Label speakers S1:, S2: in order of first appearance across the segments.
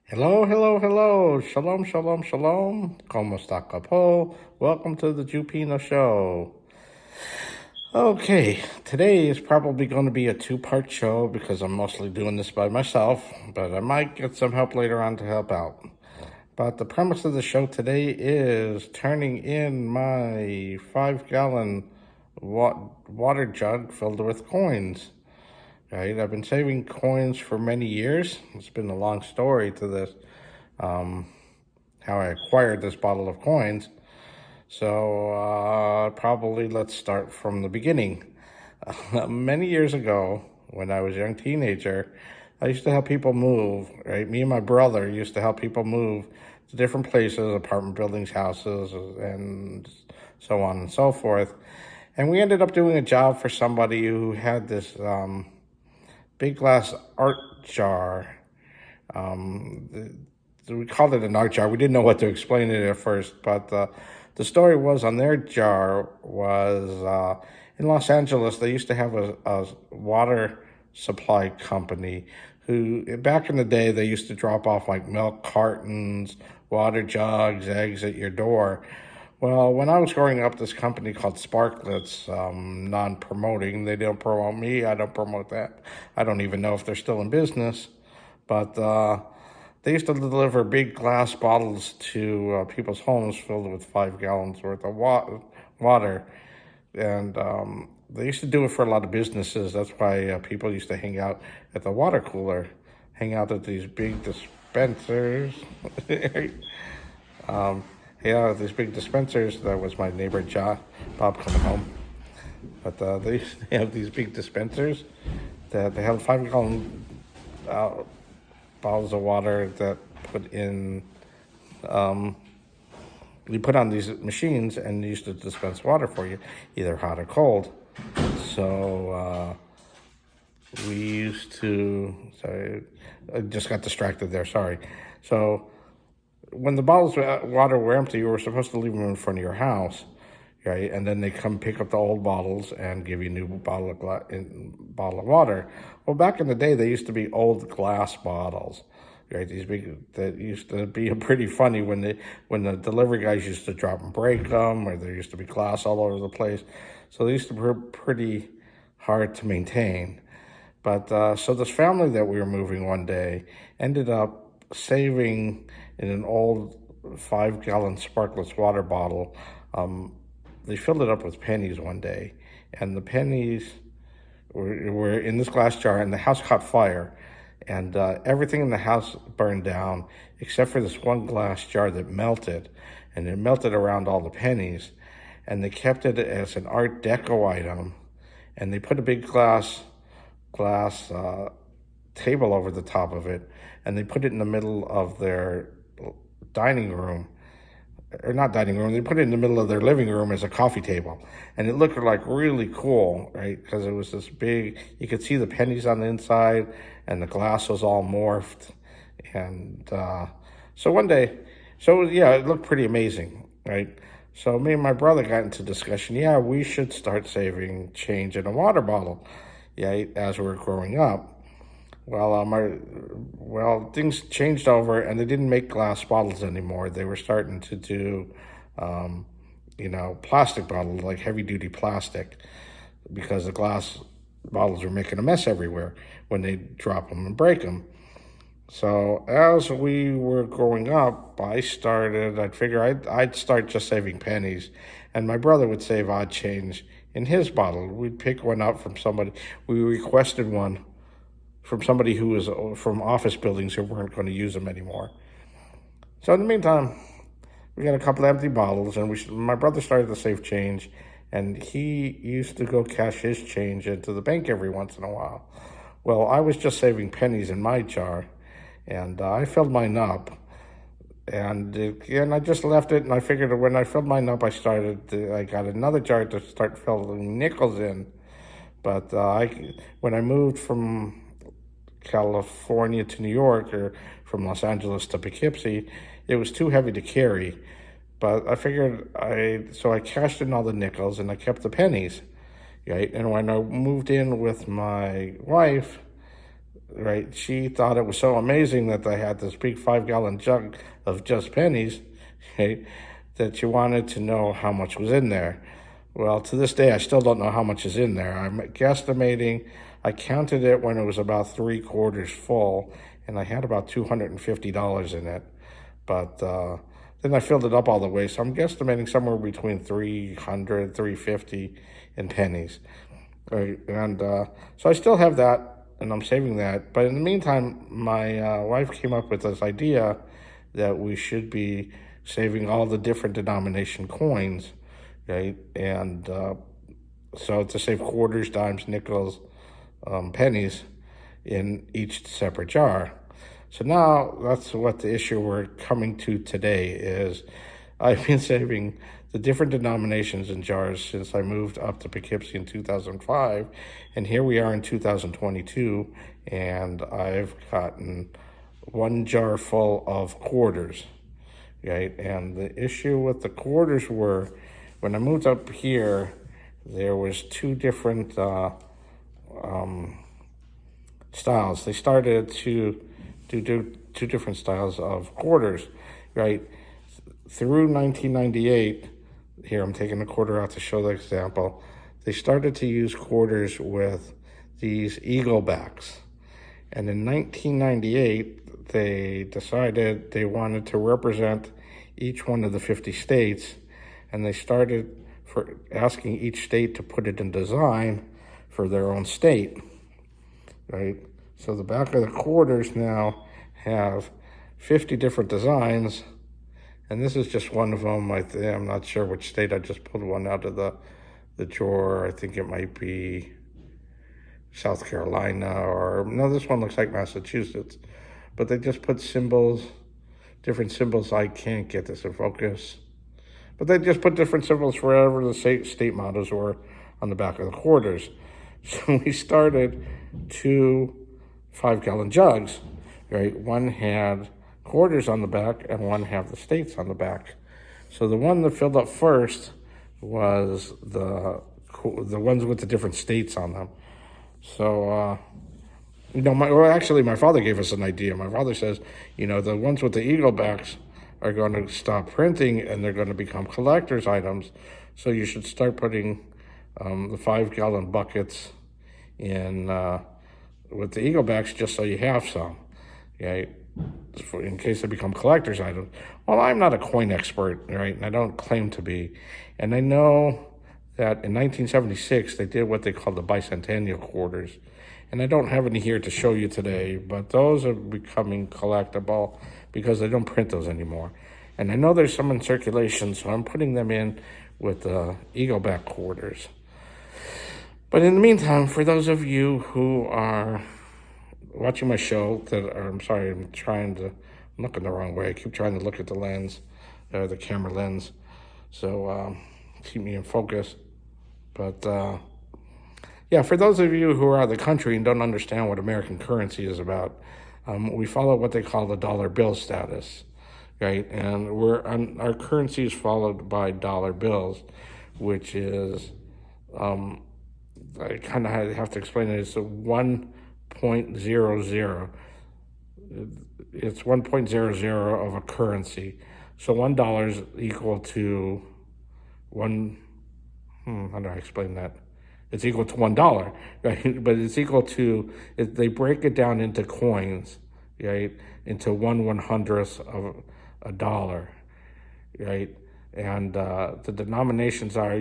S1: Hello, hello, hello. Shalom, shalom, shalom. Como está, capo? Welcome to the JewPino show. Okay, today is probably going to be a two-part show because I'm mostly doing this by myself, but I might get some help later on to help out. But the premise of the show today is turning in my 5-gallon water jug filled with coins. Right, I've been saving coins for many years. It's been a long story to this. How I acquired this bottle of coins. So probably let's start from the beginning. Many years ago, when I was a young teenager, I used to help people move, right? Me and my brother used to help people move to different places, apartment buildings, houses, and so on and so forth. And we ended up doing a job for somebody who had this big glass art jar. We called it an art jar. We didn't know what to explain it at first, but the story was on their jar was in Los Angeles. They used to have a water supply company who, back in the day, they used to drop off like milk cartons, water jugs, eggs at your door. Well, when I was growing up, this company called Sparklets, non-promoting, they don't promote me, I don't promote that. I don't even know if they're still in business, but they used to deliver big glass bottles to people's homes filled with 5 gallons worth of water. And they used to do it for a lot of businesses. That's why people used to hang out at the water cooler, hang out at these big dispensers. Yeah, these big dispensers. That was my neighbor Bob coming home. But they used to have these big dispensers that they had 5-gallon bottles of water that put in. You put on these machines and they used to dispense water for you, either hot or cold. So we used to. Sorry, I just got distracted there. Sorry. So when the bottles of water were empty, you were supposed to leave them in front of your house, right? And then they come pick up the old bottles and give you a new bottle of water. Well, back in the day, they used to be old glass bottles, right? These big that used to be pretty funny when the delivery guys used to drop and break them, or there used to be glass all over the place. So they used to be pretty hard to maintain. But so this family that we were moving one day ended up saving in an old 5-gallon Sparklets water bottle. They filled it up with pennies one day, and the pennies were in this glass jar, and the house caught fire, and everything in the house burned down except for this one glass jar that melted, and it melted around all the pennies, and they kept it as an Art Deco item, and they put a big glass table over the top of it, and they put it in the middle of their dining room, or not dining room, they put it in the middle of their living room as a coffee table. And it looked like really cool, right? Because it was this big, you could see the pennies on the inside, and the glass was all morphed. And so one day, yeah, it looked pretty amazing, right? So me and my brother got into discussion, yeah, we should start saving change in a water bottle, yeah, as we were growing up. Well, things changed over, and they didn't make glass bottles anymore. They were starting to do, plastic bottles, like heavy-duty plastic, because the glass bottles were making a mess everywhere when they drop them and break them. So as we were growing up, I'd figure I'd start just saving pennies, and my brother would save odd change in his bottle. We'd pick one up from somebody. We requested one from somebody who was from office buildings who weren't going to use them anymore. So in the meantime, we got a couple of empty bottles, and my brother started to save change, and he used to go cash his change into the bank every once in a while. Well, I was just saving pennies in my jar, and I filled mine up, and I just left it, and I figured when I filled mine up, I got another jar to start filling nickels in. But when I moved from California to New York, or from Los Angeles to Poughkeepsie, it was too heavy to carry. But I figured so I cashed in all the nickels and I kept the pennies, right? And when I moved in with my wife, right? She thought it was so amazing that I had this big 5-gallon jug of just pennies, okay, that she wanted to know how much was in there. Well, to this day, I still don't know how much is in there. I'm guesstimating. I counted it when it was about 3/4 full, and I had about $250 in it. But then I filled it up all the way, so I'm guesstimating somewhere between 300, 350 in pennies. Right? And so I still have that, and I'm saving that. But in the meantime, my wife came up with this idea that we should be saving all the different denomination coins, right? And so to save quarters, dimes, nickels, pennies in each separate jar. So now that's what the issue we're coming to today is. I've been saving the different denominations in jars since I moved up to Poughkeepsie in 2005, and here we are in 2022, and I've gotten one jar full of quarters, right? And the issue with the quarters were, when I moved up here, there was two different styles. They started to do two different styles of quarters, right? Through 1998, here I'm taking a quarter out to show the example, they started to use quarters with these eagle backs. And in 1998, they decided they wanted to represent each one of the 50 states, and they started for asking each state to put it in design for their own state, right? So the back of the quarters now have 50 different designs, and this is just one of them. I'm not sure which state. I just pulled one out of the drawer. I think it might be South Carolina, or no, this one looks like Massachusetts. But they just put symbols, different symbols. I can't get this in focus. But they just put different symbols wherever the state mottos were on the back of the quarters. So we started 2 5-gallon jugs, right? One had quarters on the back and one had the states on the back. So the one that filled up first was the ones with the different states on them. So, my father gave us an idea. My father says, the ones with the eagle backs are going to stop printing and they're going to become collector's items. So you should start putting the 5-gallon buckets in with the eagle backs just so you have some, right? In case they become collector's items. Well, I'm not a coin expert, right? And I don't claim to be. And I know that in 1976, they did what they called the bicentennial quarters. And I don't have any here to show you today, but those are becoming collectible because they don't print those anymore. And I know there's some in circulation, so I'm putting them in with the eagleback quarters. But in the meantime, for those of you who are watching my show, I'm looking the wrong way. I keep trying to look at the lens, the camera lens, so keep me in focus. But for those of you who are out of the country and don't understand what American currency is about, we follow what they call the dollar bill status, right? And our currency is followed by dollar bills, which is, I kind of have to explain it. It's a 1.00. It's 1.00 of a currency. So $1 is equal to one. How do I explain that? It's equal to $1, right? But it's equal to, they break it down into coins, right? Into 1/100th of a dollar, right? And the denominations are,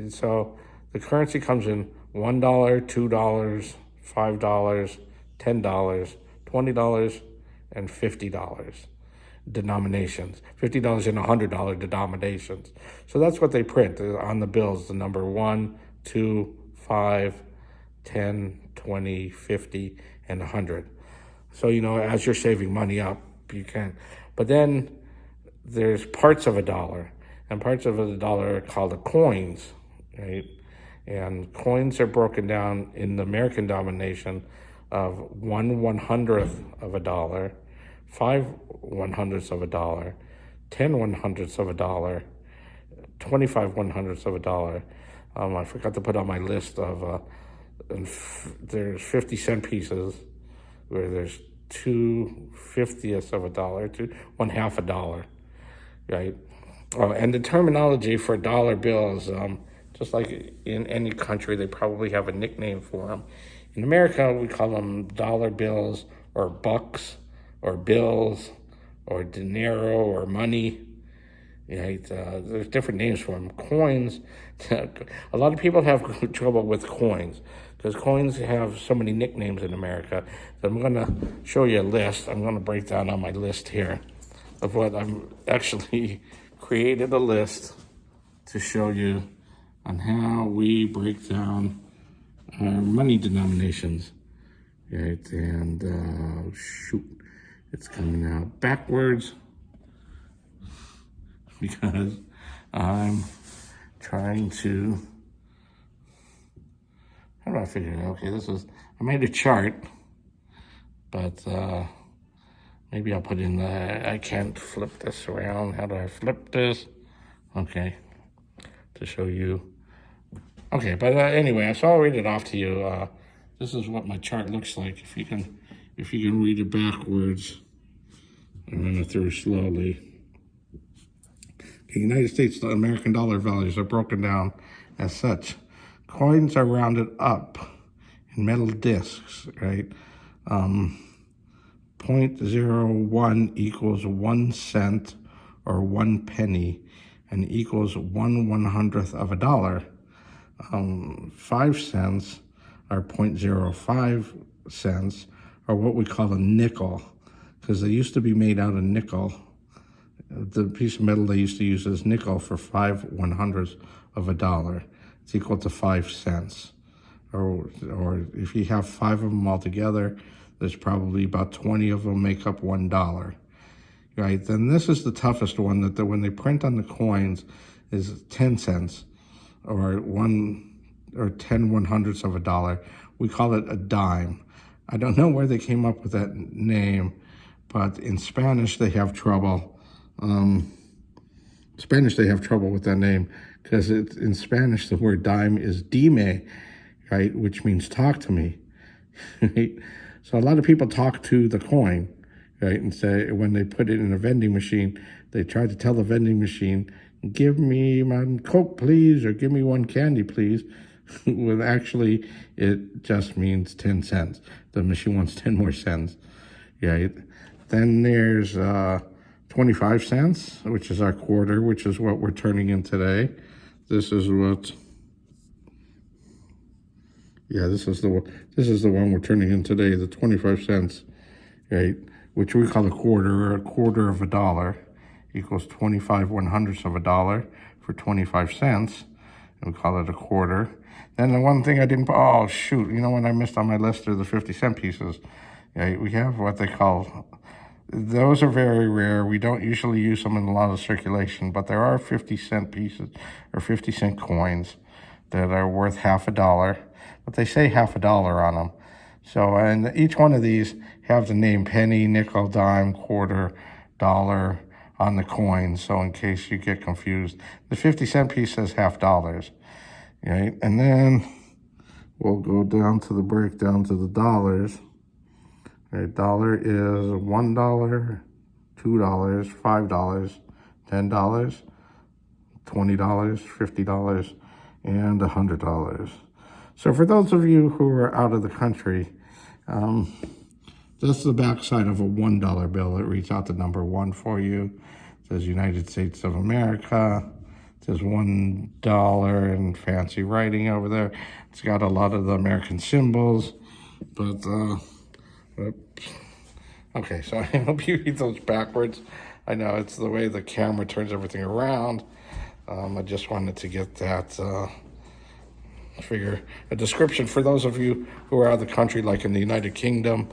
S1: so the currency comes in $1, $2, $5, $10, $20, and $50 denominations. $50 and $100 denominations. So that's what they print on the bills, the number 1, 2, 5, 10, 20, 50, and 100. So, as you're saving money up, you can. But then there's parts of a dollar, and parts of a dollar are called the coins, right? And coins are broken down in the American denomination of 1/100th of a dollar, 5/100ths of a dollar, 10/100ths of a dollar, 25/100ths of a dollar. I forgot to put on my list of, there's 50-cent pieces, where there's 2/50ths of a dollar to 1/2 a dollar, right? And the terminology for dollar bills, just like in any country, they probably have a nickname for them. In America, we call them dollar bills or bucks or bills or dinero or money. Right? There's different names for them. Coins, a lot of people have trouble with coins because coins have so many nicknames in America. So I'm going to show you a list. I'm going to break down on my list here of what I'm actually created a list to show you on how we break down our money denominations. Right? And shoot, it's coming out backwards because I'm trying to, how do I figure it out? Okay, I made a chart, but maybe I'll put in I can't flip this around. How do I flip this? Okay, to show you. Okay, but anyway, so I'll read it off to you. This is what my chart looks like. If you can read it backwards, I'm gonna through slowly. The United States American dollar values are broken down as such. Coins are rounded up in metal discs, right? 0.01 equals 1 cent or 1 penny and equals 1/100th of a dollar. 5 cents are 0.05 cents, or what we call a nickel, because they used to be made out of nickel. The piece of metal they used to use is nickel for 5/100ths of a dollar. It's equal to 5 cents. Or if you have 5 of them all together, there's probably about 20 of them make up $1. Right? Then this is the toughest one, that when they print on the coins is 10 cents or 10/100ths of a dollar. We call it a dime. I don't know where they came up with that name, but in Spanish they have trouble. They have trouble with that name because in Spanish the word dime is dime, right, which means talk to me. Right? So a lot of people talk to the coin, right, and say when they put it in a vending machine, they try to tell the vending machine, "Give me one Coke, please," or "Give me one candy, please." When actually it just means 10 cents. The machine wants 10 more cents, right? Then there's 25 cents, which is our quarter, which is what we're turning in today. This is the one we're turning in today, the 25 cents, right? Which we call a quarter, or a quarter of a dollar equals 25/100ths of a dollar for 25 cents. And we call it a quarter. Then the one thing I didn't, oh shoot, you know what I missed on my list are the 50-cent pieces. Right? We have what they call, those are very rare. We don't usually use them in a lot of circulation, but there are 50-cent pieces or 50-cent coins that are worth half a dollar, but they say half a dollar on them. So, and each one of these have the name penny, nickel, dime, quarter, dollar on the coin. So in case you get confused, the 50-cent piece says $half, right? And then we'll go down to the breakdown to the dollars. Right, dollar is $1, $2, $5, $10, $20, $50, and $100. So for those of you who are out of the country, that's the backside of a $1 bill. It reads out the number 1 for you. It says United States of America. It says $1 in fancy writing over there. It's got a lot of the American symbols, but okay, so I hope you read those backwards. I know it's the way the camera turns everything around. I just wanted to get that figure a description for those of you who are out of the country, like in the United Kingdom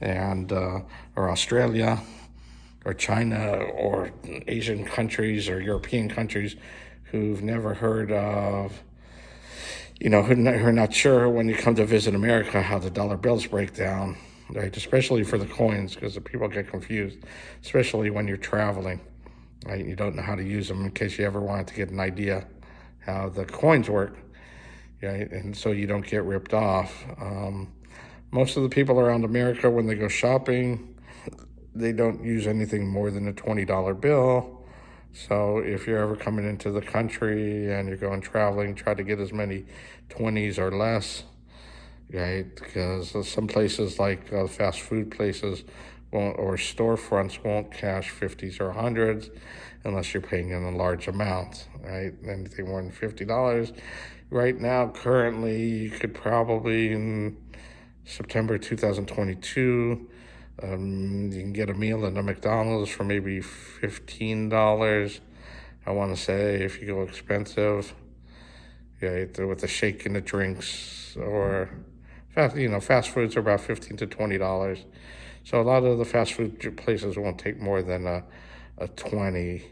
S1: and or Australia or China or Asian countries or European countries who've never heard of, who are not sure when you come to visit America how the dollar bills break down, right? Especially for the coins, because the people get confused, especially when you're traveling, right? You don't know how to use them in case you ever wanted to get an idea how the coins work, right? And so you don't get ripped off. most of the people around America, when they go shopping, they don't use anything more than a $20 bill. So if you're ever coming into the country and you're going traveling, try to get as many 20s or less, right? Because some places like fast food places won't, or storefronts won't cash 50s or 100s unless you're paying in a large amount, right? Anything more than $50. Right now, currently, you could probably, in September 2022, you can get a meal at a McDonald's for maybe $15. I want to say, if you go expensive, yeah, with the shake and the drinks, or fast foods are about $15 to $20. So a lot of the fast food places won't take more than a 20,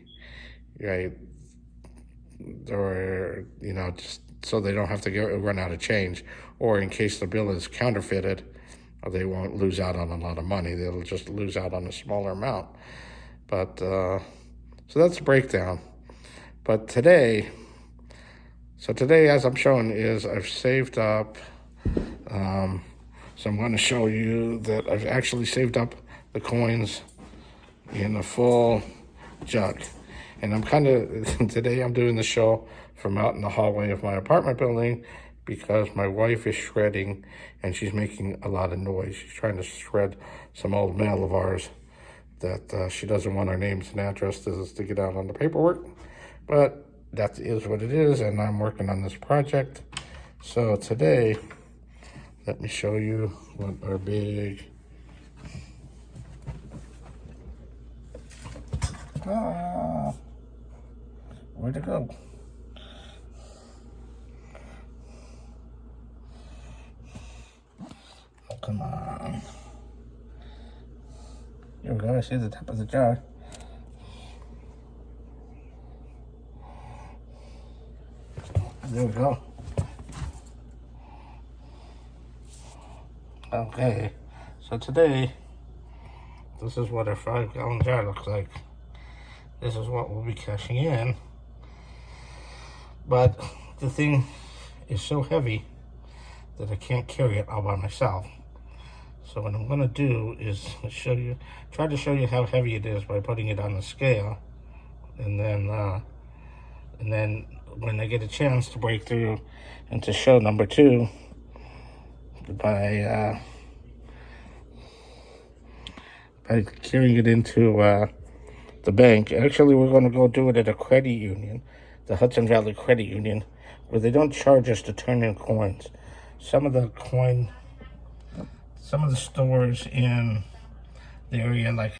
S1: right? Or just so they don't have to run out of change, or in case the bill is counterfeited, they won't lose out on a lot of money. They'll just lose out on a smaller amount. But so that's the breakdown. But today, as I'm showing, is I've saved up. So I'm going to show you that I've actually saved up the coins in a full jug. And I'm today I'm doing the show from out in the hallway of my apartment building, because my wife is shredding and she's making a lot of noise. She's trying to shred some old mail of ours that she doesn't want our names and addresses to get out on the paperwork. But that is what it is, and I'm working on this project. So today, let me show you what our big... where'd it go? Oh, come on. Here we go. I see the top of the jar. There we go. Okay, so today, this is what our 5-gallon jar looks like. This is what we'll be cashing in. But the thing is so heavy that I can't carry it all by myself. So what I'm going to do is try to show you how heavy it is by putting it on the scale, and then when I get a chance to break through into show number 2, by carrying it into the bank. Actually, we're going to go do it at a credit union, the Hudson Valley Credit Union, where they don't charge us to turn in coins. Some of the stores in the area, like